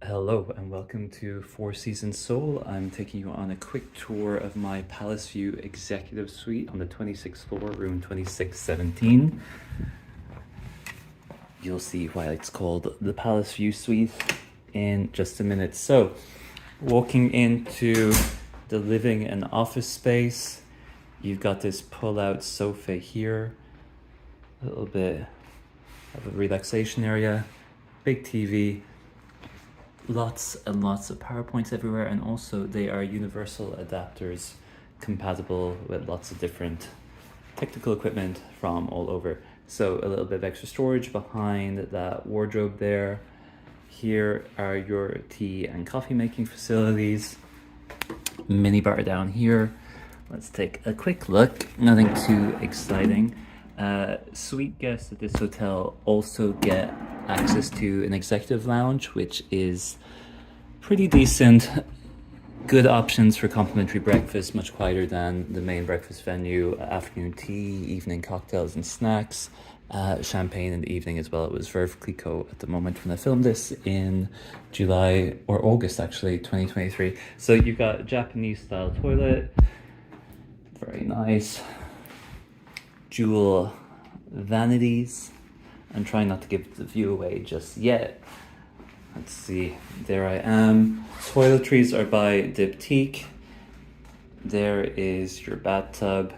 Hello and welcome to Seasons Seoul. I'm taking you on a quick tour of my Palace View Executive Suite on the 26th floor, room 2617. You'll see why it's called the Palace View Suite in just a minute. So, walking into the living and office space, you've got this pull-out sofa here, a little bit of a relaxation area, big TV, lots and lots of power points everywhere, and also they are universal adapters compatible with lots of different technical equipment from all over. So a little bit of extra storage behind that wardrobe there. Here are your tea and coffee making facilities. Mini bar down here. Let's take a quick look. Nothing too exciting. Suite guests at this hotel also get access to an executive lounge, which is pretty decent. Good options for complimentary breakfast, much quieter than the main breakfast venue. Afternoon tea, evening cocktails and snacks, champagne in the evening as well. It was Veuve Clicquot at the moment when I filmed this in July or August actually, 2023. So you've got a Japanese style toilet, very nice. Jewel vanities. I'm trying not to give the view away just yet. Let's see, there I am. Toiletries are by Diptyque. There is your bathtub.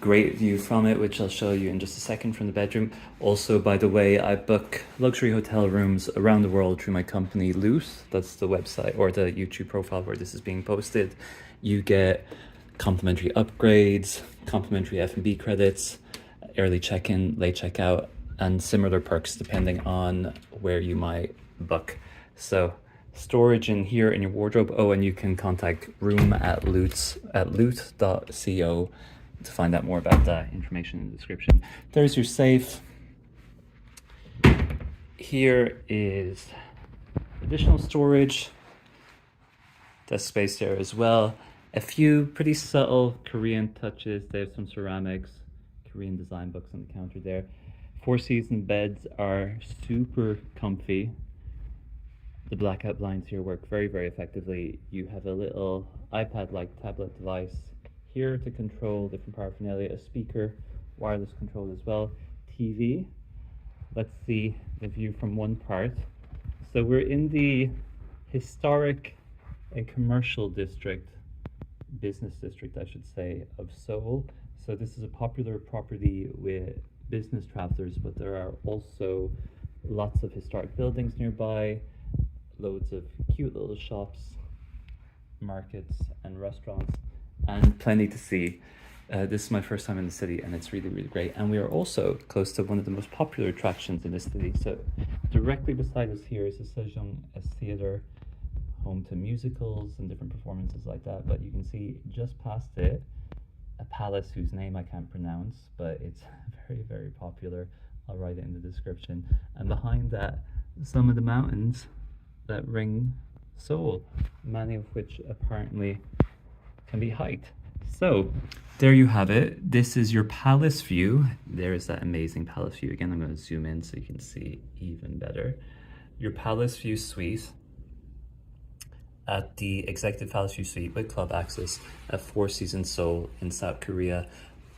Great view from it, which I'll show you in just a second from the bedroom. Also, by the way, I book luxury hotel rooms around the world through my company Loose. That's the website or the YouTube profile where this is being posted. You get complimentary upgrades, complimentary F&B credits, early check-in, late check-out, and similar perks depending on where you might book. So storage in here in your wardrobe. Oh, and you can contact room at loot.co to find out more about that information in the description. There's your safe. Here is additional storage. Desk space there as well. A few pretty subtle Korean touches. They have some ceramics, Korean design books on the counter there. Four Seasons beds are super comfy. The blackout blinds here work very, very effectively. You have a little iPad-like tablet device here to control different paraphernalia, a speaker, wireless control as well, TV. Let's see the view from one part. So we're in the historic and commercial district, business district I should say, of Seoul. So this is a popular property with business travelers, but there are also lots of historic buildings nearby, loads of cute little shops, markets and restaurants, and plenty to see. This is my first time in the city and it's really, really great. And we are also close to one of the most popular attractions in the city. So directly beside us here is the Sejong Theater, home to musicals and different performances like that. But you can see just past it a palace whose name I can't pronounce, but it's very, very popular. I'll write it in the description. And behind that, some of the mountains that ring Seoul, many of which apparently can be hiked. So there you have it. This is your palace view. There is that amazing palace view. Again, I'm going to zoom in so you can see even better. Your palace view suite at the Executive Palace View Suite with club access at Four Seasons Seoul in South Korea.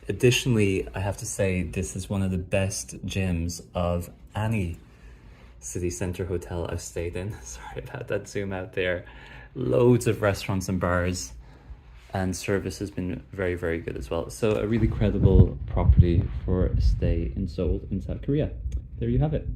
Additionally, I have to say this is one of the best gyms of any city center hotel I've stayed in. Sorry about that zoom out there. Loads of restaurants and bars, and service has been very, very good as well. So a really credible property for a stay in Seoul in South Korea. There you have it.